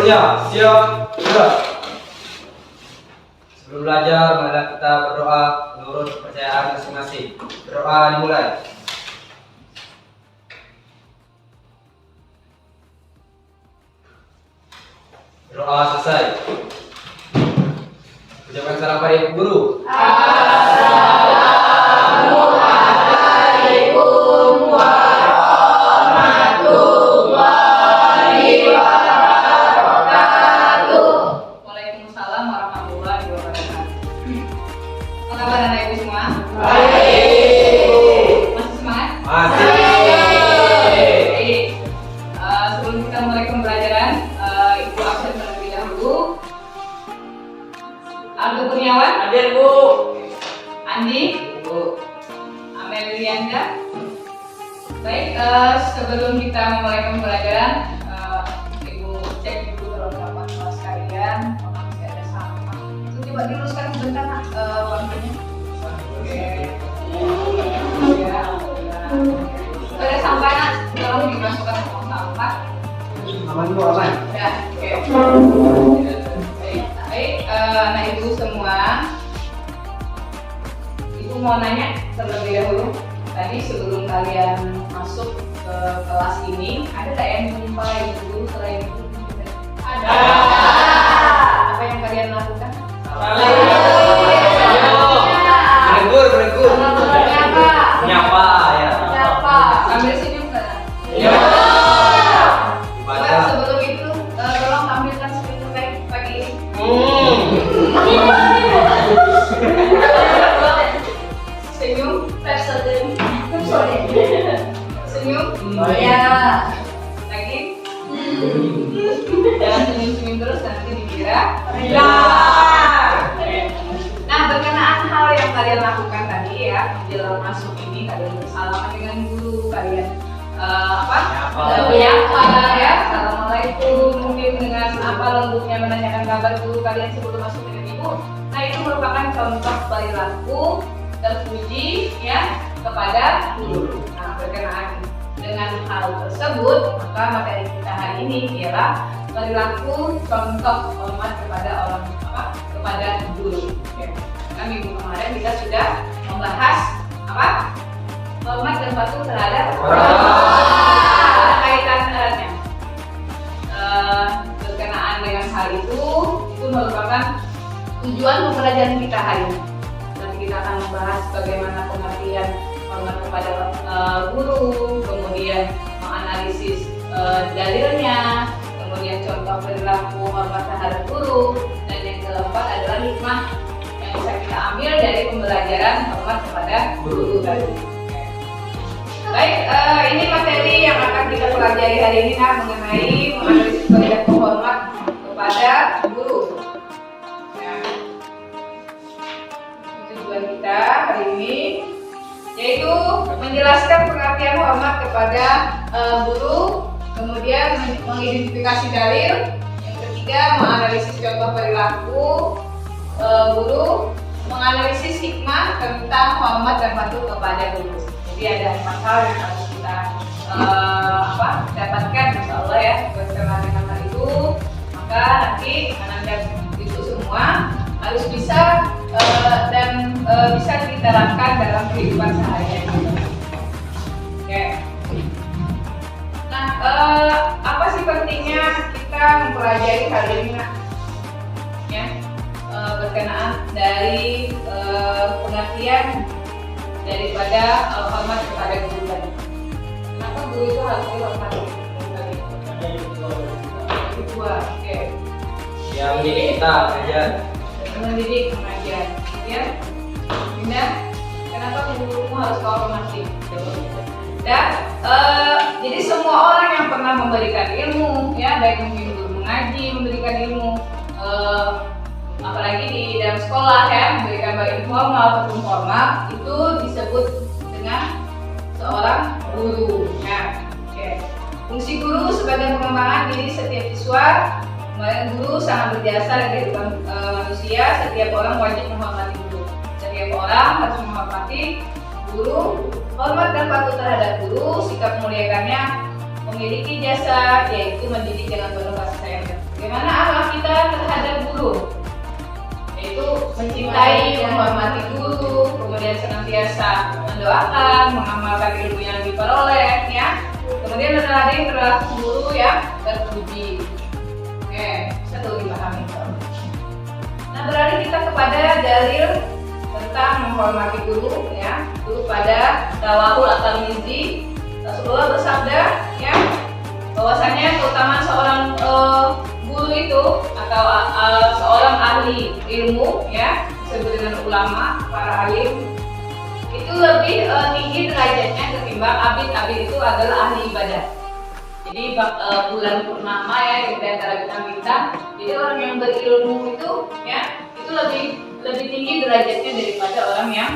semuanya, siap, sudah. Sebelum belajar, marilah kita berdoa menurut kepercayaan masing-masing. Berdoa dimulai. Berdoa selesai. Ucapkan salam pada Ibu Guru. Assalamualaikum warahmatullahi wabarakatuh. Waalaikumsalam warahmatullahi wabarakatuh. Apa kabar anak ibu semua? Baik. Masih semangat? Masih. Baik. Sebelum kita mulai pembelajaran, ibu absen terlebih dahulu. Aldo Kurniawan, Hadir, Bu. Andi, Bu. Amelianda. Baik, sebelum kita memulai pembelajaran, ibu cek dulu kelengkapan kelas kalian. Kalau masih ada sampah, itu coba diluruskan sebentar, Nak, bangkunya. Oke. Ya. Ada sampah, Nak, tolong dimasukkan ke tong sampah. Aman Bu, aman. Ya, oke. Baik, anak ibu semua. Ibu mau nanya terlebih dahulu. Tadi sebelum kalian masuk ke kelas ini, ada nggak yang jumpa ibu guru selain ibu? Ada. Apa yang kalian lakukan? Menegur, menegur. Apa? Menyapa ya. Siapa? Sambil senyum nggak? Iya. Mbak, Dibaca. sebelum itu, tolong tampilkan screen baik pagi ini. Senyum, senyum, ya. Lagi, jangan senyum-senyum terus nanti dikira. Nah, berkenaan hal yang kalian lakukan tadi ya, menjelang masuk ini kalian bersalaman dengan guru kalian. Menyapa ya, assalamualaikum, mungkin dengan apa lembutnya menanyakan kabar guru kalian sebelum masuk dengan ibu. Nah, itu merupakan contoh perilaku terpuji ya kepada guru. Nah, berkenaan dengan hal tersebut, maka materi kita hari ini ialah perilaku contoh hormat kepada orang kepada guru. Oke. Nah, minggu kemarin kita sudah membahas apa? Hormat dan patuh terhadap kaitan eratnya. Berkenaan dengan hal itu merupakan tujuan pembelajaran kita hari ini. Nanti kita akan membahas bagaimana pengertian hormat kepada guru, kemudian menganalisis dalilnya, kemudian contoh perilaku hormat terhadap guru, dan yang keempat adalah hikmah yang bisa kita ambil dari pembelajaran hormat kepada guru tadi. Baik, ini materi yang akan kita pelajari hari ini mengenai menganalisis perilaku hormat kepada guru. Nah, tujuan kita hari ini yaitu menjelaskan pengertian hormat kepada guru, kemudian mengidentifikasi dalil, yang ketiga menganalisis contoh perilaku guru, menganalisis hikmah tentang hormat dan patuh kepada guru. Jadi ada 4 hal yang harus kita dapatkan, insya Allah ya, berkenaan dengan hal itu. Maka nanti anak-anak itu semua harus bisa dan bisa diterapkan dalam kehidupan sehari-hari. Oke. Nah, apa sih pentingnya kita mempelajari hal ini, Nak? Ya, berkenaan dari pengertian daripada hormat kepada guru tadi. Kenapa guru itu harus dihormati? Kedua, oke. Yang mendidik kita mengajar. Mendidik mengajar, ya. Bunda, kenapa gurumu harus kau hormati? Dan jadi semua orang yang pernah memberikan ilmu, ya, baik mungkin guru mengaji, memberikan ilmu, apalagi di dalam sekolah ya, memberikan baik informal ataupun formal, itu disebut dengan seorang guru. Nah, oke. Fungsi guru sebagai pengembangan diri setiap siswa. Kemarin guru sangat berjasa dalam kehidupan manusia. Setiap orang wajib menghormati guru. Setiap orang harus menghormati guru. Hormat dan patuh terhadap guru, sikap memuliakannya, memiliki jasa, yaitu mendidik dengan penuh kasih sayang dan bagaimana akhlak kita terhadap guru, yaitu mencintai, menghormati guru, kemudian senantiasa mendoakan, mengamalkan ilmu yang diperoleh, ya. Kemudian meneladani perilaku guru yang terpuji. Oke, bisa tuh dipahami. Nah, beralih kita kepada dalil tentang menghormati guru, ya. Itu pada Tawahul At-Tirmizi, Rasulullah bersabda, ya, bahwasanya keutamaan seorang guru itu atau seorang ahli ilmu, ya, disebut dengan ulama, para alim, itu lebih tinggi derajatnya ketimbang abid. Abid itu adalah ahli ibadah. Jadi bulan purnama, ya, yang di antara bintang-bintang. Jadi orang yang berilmu itu, ya, itu lebih tinggi derajatnya daripada orang yang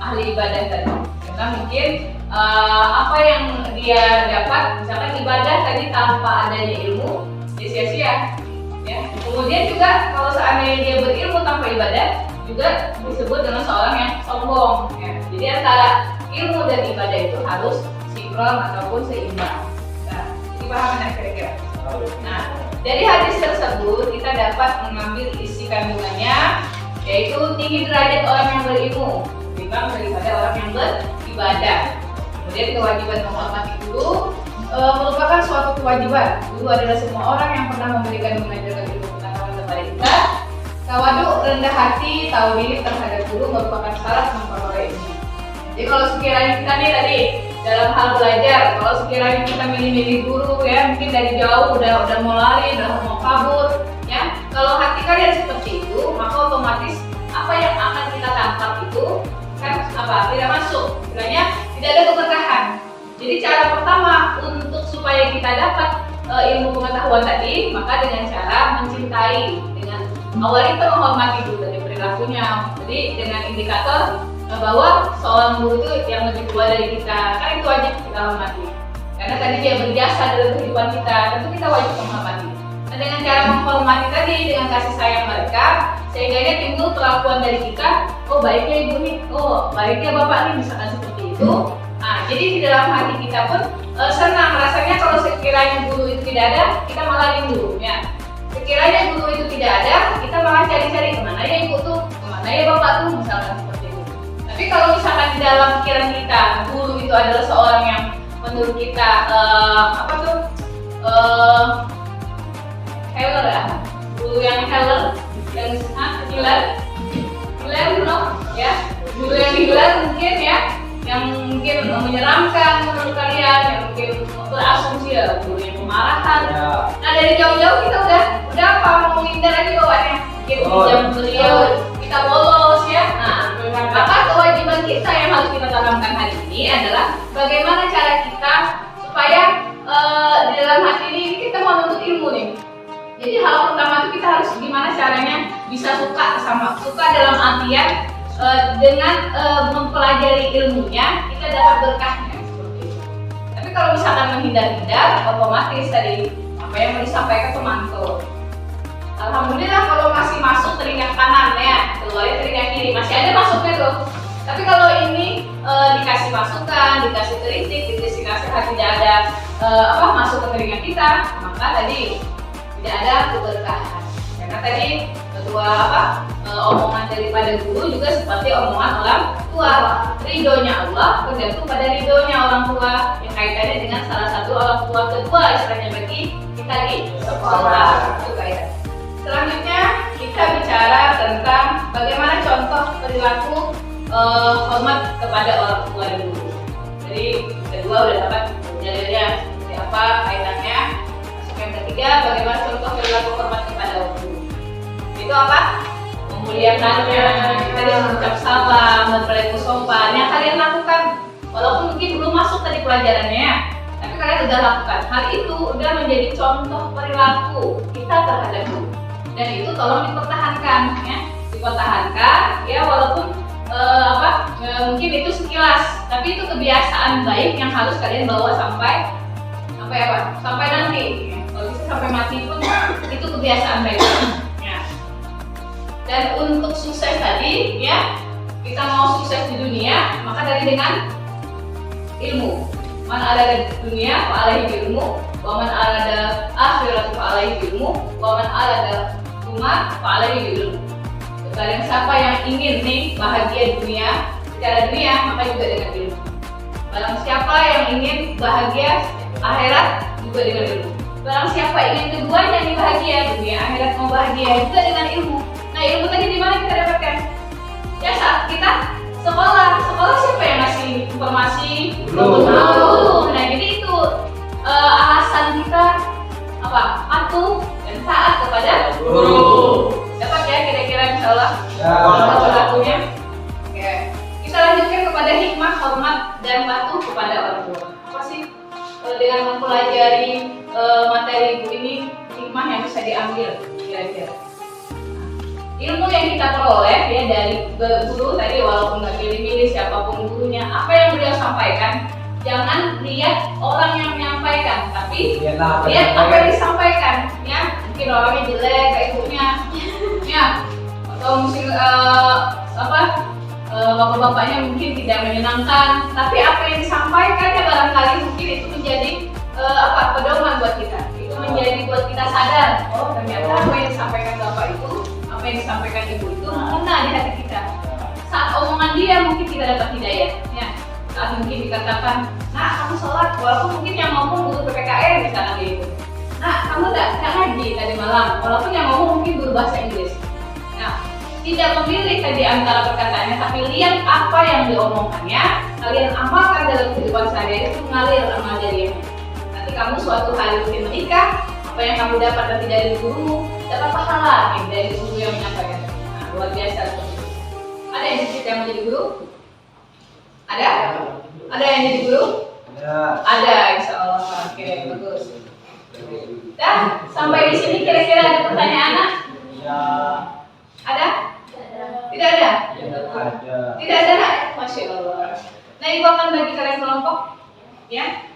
ahli ibadah tadi. Karena mungkin apa yang dia dapat, misalkan ibadah tadi tanpa adanya ilmu, dia sia-sia, ya. Kemudian juga kalau seandainya dia berilmu tanpa ibadah, juga disebut dengan seorang yang sombong, ya. Jadi antara ilmu dan ibadah itu harus sinkron ataupun seimbang. Nah, dipahami kira-kira. Nah, dari hadis tersebut kita dapat mengambil isi kandungannya, yaitu tinggi derajat orang yang berilmu ketimbang daripada orang yang beribadah. Kemudian kewajiban menghormati guru merupakan suatu kewajiban. Guru adalah semua orang yang pernah memberikan mengajarkan ilmu pengetahuan kepada kita. Tawadu, rendah hati, tahu diri terhadap guru merupakan syarat memperoleh ilmu. Jadi kalau sekiranya kita nih tadi dalam hal belajar, kalau sekiranya kita milih-milih guru, ya, mungkin dari jauh udah mau lari, udah mau kabur, ya. Kalau hati kalian seperti itu, maka otomatis apa yang akan kita tangkap itu kan tidak masuk, istilahnya tidak ada keberkahan. Jadi cara pertama untuk supaya kita dapat ilmu pengetahuan tadi, maka dengan cara mencintai, dengan awalnya kita menghormati dulu dari perilakunya. Jadi dengan indikator bahwa seorang guru itu yang lebih tua dari kita, kan itu wajib kita hormati. Karena tadi dia berjasa dalam kehidupan kita, tentu kita wajib menghormati. Nah, dengan cara menghormati tadi, dengan kasih sayang mereka, sehingga timbul perlakuan dari kita, oh baiknya ibu nih, oh baiknya bapak nih, misalkan seperti itu. Nah, jadi di dalam hati kita pun senang rasanya kalau sekiranya guru itu tidak ada, kita malah rindu, ya. Sekiranya guru itu tidak ada, kita malah cari-cari kemana ya ibu tuh, kemana ya bapak tuh, misalkan seperti itu. Tapi kalau misalkan di dalam pikiran kita, guru itu adalah seorang yang menurut kita healer, ya, guru yang healer, yang healer, ya, guru yang healer mungkin, ya, yang mungkin menyeramkan menurut kalian, yang mungkin berasumsi ya guru yang pemarahan. Nah, dari jauh-jauh kita udah apa mau menghindar aja bawaannya, mungkin jam beliau kita bolos, ya. Nah, maka kewajiban kita yang harus kita tanamkan hari ini adalah bagaimana cara kita supaya di dalam hati ini kita mau menuntut ilmu nih. Jadi hal pertama itu kita harus gimana caranya bisa suka dalam artian dengan mempelajari ilmunya kita dapat berkahnya seperti itu. Tapi kalau misalkan menghindar-hindar, otomatis tadi apa yang mau disampaikan itu mantul. Alhamdulillah kalau masih masuk telinga kanan, ya, keluarnya telinga kiri, masih ada masuknya tuh. Tapi kalau ini dikasih masukan, dikasih kritik, dikasih nasihat, tidak ada masuk ke telinga kita, maka tadi tidak ada keberkahan. Karena tadi omongan daripada guru juga seperti omongan orang tua. Ridhonya Allah tergantung pada ridhonya orang tua, yang kaitannya dengan salah satu orang tua kedua istilahnya bagi kita di sekolah. Itu kaitan. Selanjutnya kita bicara tentang bagaimana contoh perilaku hormat kepada orang tua dan guru. Jadi kedua udah dapat dalilnya seperti apa kaitannya. Masuk yang ketiga, bagaimana contoh perilaku hormat kepada guru. Itu apa? Memuliakannya, kita mengucap salam, berperilaku sopan. Yang kalian lakukan, walaupun mungkin belum masuk tadi pelajarannya, tapi kalian udah lakukan. Hal itu udah menjadi contoh perilaku kita terhadap guru. Dan itu tolong dipertahankan, ya, dipertahankan, ya, walaupun mungkin itu sekilas, tapi itu kebiasaan baik yang harus kalian bawa sampai nanti. Ya. Kalau bisa sampai mati pun itu kebiasaan baik. Dan untuk sukses tadi, ya, kita mau sukses di dunia, maka dari dengan ilmu. Man arada dunia fa alaihi ilmu, wa man arada akhirat fa alaihi ilmu, wa man arada rumah fa alaihi ilmu. Kalian siapa yang ingin nih bahagia dunia, secara dunia maka juga dengan ilmu. Barang siapa yang ingin bahagia akhirat juga dengan ilmu. Barang siapa ingin keduanya nih bahagia dunia akhirat mau bahagia juga dengan ilmu. Nah ilmu tadi di mana kita dapatkan? Ya saat kita sekolah siapa yang ngasih informasi? Guru. Nah jadi itu alasan kita apa? Patuh dan taat kepada guru. Dapat ya kira-kira insyaallah lakunya. Oke. Kita lanjutkan kepada hikmah, hormat dan patuh kepada orang tua. Apa sih dengan mempelajari materi ibu ini hikmah yang bisa diambil kira-kira? Ilmu yang kita peroleh ya dari guru tadi walaupun nggak pilih-pilih siapapun gurunya, apa yang beliau sampaikan, jangan lihat orang yang menyampaikan, tapi lihat apa yang disampaikan. Ya mungkin orangnya jelek kayak ibunya, ya atau mungkin bapak-bapaknya mungkin tidak menyenangkan, tapi apa yang disampaikan ya barangkali mungkin itu menjadi pedoman buat kita. Itu menjadi buat kita sadar, oh ternyata apa yang disampaikan bapak itu, apa yang disampaikan ibu itu mengena di hati kita. Saat omongan dia mungkin kita dapat hidayah, ya. Saat mungkin dikatakan, nah kamu sholat, walaupun mungkin yang ngomong guru PPKN misalnya gitu. Nah kamu nggak ngaji tadi malam, walaupun yang ngomong mungkin guru bahasa Inggris. Nah tidak memilih tadi antara perkataannya, tapi lihat apa yang diomongkannya, kalian amalkan dalam kehidupan sehari-hari itu mengalir amal jariahnya. Nanti kamu suatu hari mungkin menikah, apa yang kamu dapat nanti dari gurumu dapat pahala nih dari guru yang menyampaikan. Nah luar biasa. Ada yang dicita yang menjadi guru? Ada? Ada yang jadi guru? Ada, insya Allah. Oke, bagus. Dan sampai di sini kira-kira ada pertanyaan? Ada? Tidak ada? Tidak ada, nak? Masya Allah. Nah, ibu akan bagi kalian kelompok, ya.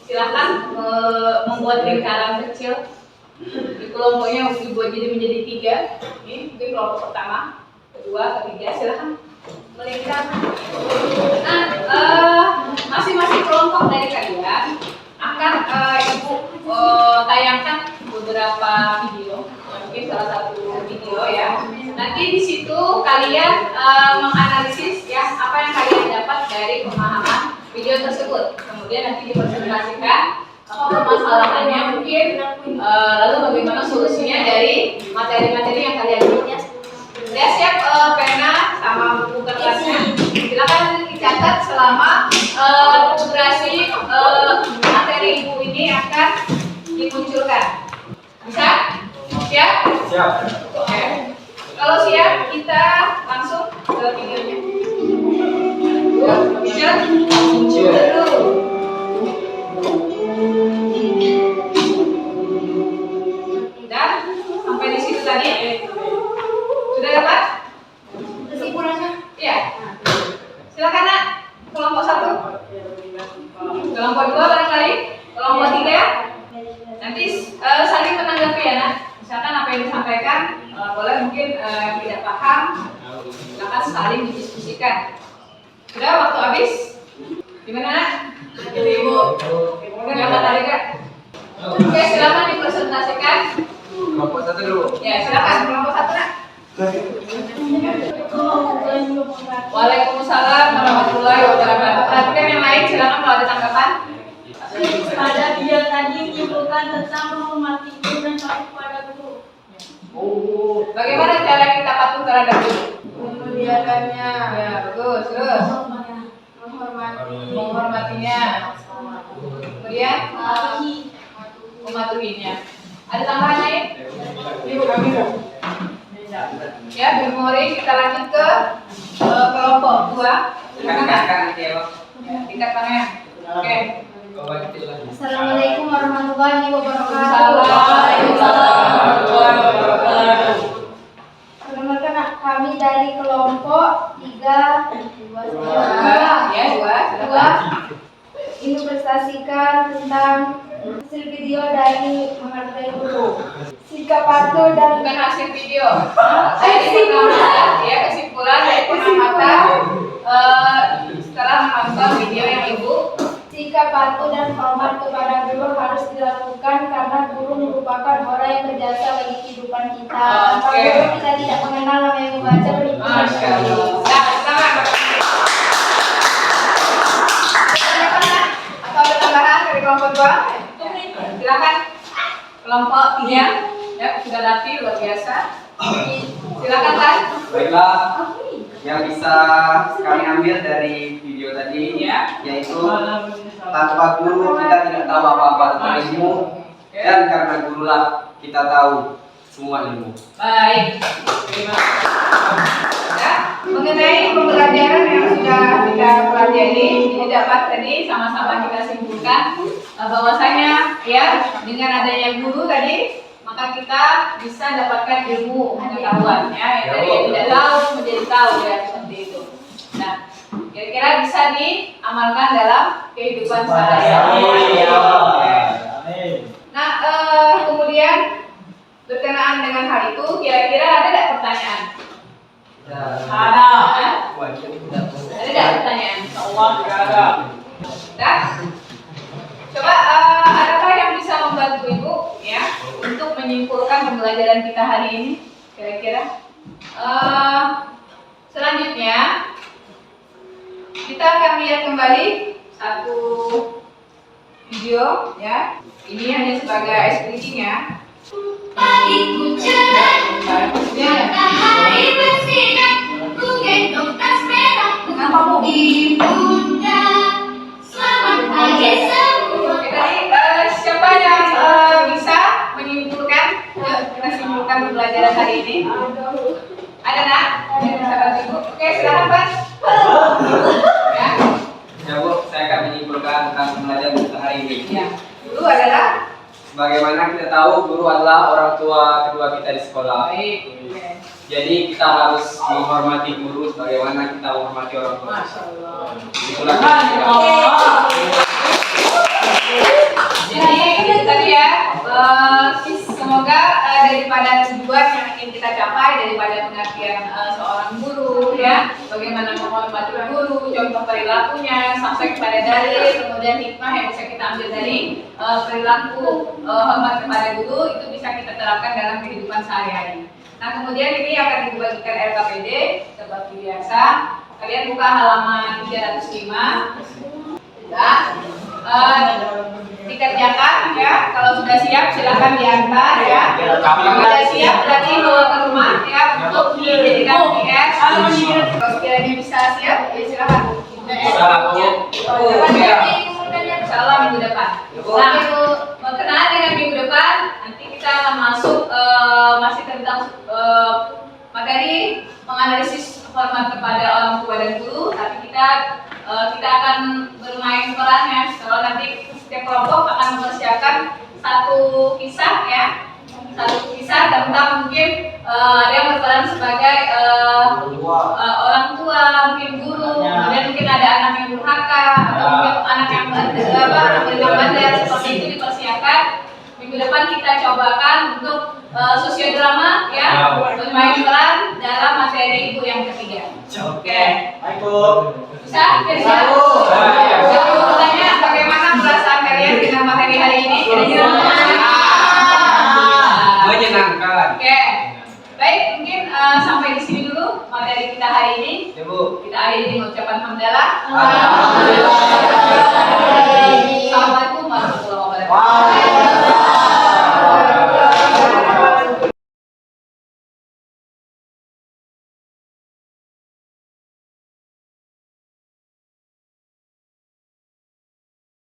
Silakan membuat lingkaran kecil. Di kelompoknya dibuat menjadi 3. Ini mungkin kelompok pertama, kedua, ketiga. Silakan melingkar. Nah, masing-masing kelompok dari kalian akan ibu tayangkan beberapa video. Mungkin salah satu video ya. Nanti di situ kalian menganalisis ya apa yang kalian dapat dari pemahaman video tersebut. Kemudian nanti dipresentasikan apa permasalahannya mungkin lalu bagaimana solusinya dari materi-materi yang kalian punya. Saya siap pena sama buku kertasnya. Silakan nanti dicatat selama durasi materi ibu ini akan dimunculkan. Bisa? Siap? Siap. Oke. Kalau siap, kita langsung ke videonya. Bisa? Dulu. Dan sampai di situ tadi. Sudah dapat? Kesimpulannya? Iya. Silakan nak. Kelompok 1. Kelompok 2 barangkali. Kelompok 3. Nanti saling menanggapi ya nak. Misalkan apa yang disampaikan, boleh mungkin yang tidak paham, silakan saling didiskusikan. Sudah waktu habis? Gimana nak? Ibu. Yang tadi kak? Oke, silakan dipresentasikan. Kelompok 1 dulu. Ya, silakan kelompok 1 nak. Waalaikumsalam warahmatullahi wabarakatuh. Perhatikan yang lain, silakan kalau ada tanggapan. Pada video tadi menyebutkan tentang menghormati guru dan patuh pada guru. Bagaimana cara kita patuh terhadap guru? Memuliakannya, Ya, bagus. Terus menghormati, menghormatinya. Kemudian mematuhinya. Ada tambahan lain? Ibu kami. Ya, memori kita lanjut ke kelompok 2. Silakan Kak. nanti ya, Pak. Ya, tingkat tangan. Oke. Assalamualaikum warahmatullahi wabarakatuh. Perkenalkan kami dari kelompok 3 ini prestasikan tentang hasil video dari menghargai guru. Sikap patuh dan Bukan hasil video. Kesimpulan dari pengamatan setelah menonton video yang ibu sikap patuh dan hormat kepada guru harus dilakukan karena guru merupakan orang yang berjasa bagi kehidupan kita. Tanpa Oke. guru kita tidak mengenal namanya membaca berhitung. Masya Allah. Nah, selamat. Atau ada tambahan dari kelompok 2? Silakan. Kelompok 3 ya sudah latih luar biasa. Silakan Tan. Baiklah, yang bisa kami ambil dari video tadi Ya. yaitu tanpa guru kita tidak tahu apa-apa tentang ilmu, dan karena gurulah kita tahu semua ilmu. Baik. Terima kasih. Ya, mengenai pembelajaran yang sudah kita pelajari, ini dapat tadi sama-sama kita simpulkan bahwasanya ya dengan adanya guru tadi maka kita bisa dapatkan ilmu pengetahuan ya yang dari yang tidak tahu menjadi tahu ya seperti itu. Nah, kira-kira bisa diamalkan dalam kehidupan sehari-hari. Nah, kemudian berkenaan dengan hal itu, kira-kira ada tidak pertanyaan? Ada. Ada tidak pertanyaan? Insyaallah ada. Dah? Coba adakah yang bisa membantu Ibu ya untuk menyimpulkan pembelajaran kita hari ini? Kira-kira? Selanjutnya kita akan lihat kembali satu video ya. Ini hanya sebagai ice breaking ya. Pagiku cerah, matahari bersinar, ku gendong tas merah di pundak. Selamat pagi semua. Oke, tadi siapa yang bisa menyimpulkan? Kita simpulkan pembelajaran hari ini. Ada nak? Yang bisa bantu Ibu? Oke, silakan Pak. Ya. Ya Bu, saya akan menyimpulkan tentang pembelajaran kita hari ini. Ya. Dulu adalah Bagaimana kita tahu guru adalah orang tua kedua kita di sekolah. baik. Oke. Jadi kita harus menghormati guru sebagaimana kita menghormati orang tua. Masya Allah. Itulah kira-kira. Jadi itu tadi ya, semoga daripada tujuan yang ingin kita capai daripada pengertian seorang guru ya, bagaimana menghormati guru, contoh perilakunya sampai kepada dalil, kemudian hikmah yang bisa kita ambil dari perilaku hormat kepada guru itu bisa kita terapkan dalam kehidupan sehari-hari. Nah kemudian ini akan dibagikan RKPD seperti biasa. Kalian buka halaman 305. Sudah. Dikerjakan ya, kalau sudah siap silakan diantar ya. Kalau sudah siap berarti bawa ke rumah ya untuk dijadikan PS. Kalau sekiranya bisa siap ya silakan. Insyaallah minggu depan. Nah, berkenaan dengan minggu depan nanti kita akan masuk masih tentang materi menganalisis hormat kepada orang tua dan guru, tapi kita akan bermain peran ya. Kalau nanti setiap kelompok akan mempersiapkan satu kisah ya, satu kisah tentang mungkin ada yang berperan sebagai orang tua, mungkin guru, kemudian mungkin ada anak yang durhaka atau mungkin anak yang bandel seperti itu dipersiapkan. Minggu depan kita cobakan untuk sosiodrama ya, bermain peran dalam materi ibu yang ketiga. Oke. Bisa? Kira-kira? Jadi bertanya bagaimana perasaan kalian dengan materi hari ini? Kira-kira? Menyenangkan. Oke. Baik, mungkin sampai di sini dulu materi kita hari ini. Ya Bu. Kita akhiri dengan ucapan hamdalah. Alhamdulillah. Assalamualaikum warahmatullahi wabarakatuh.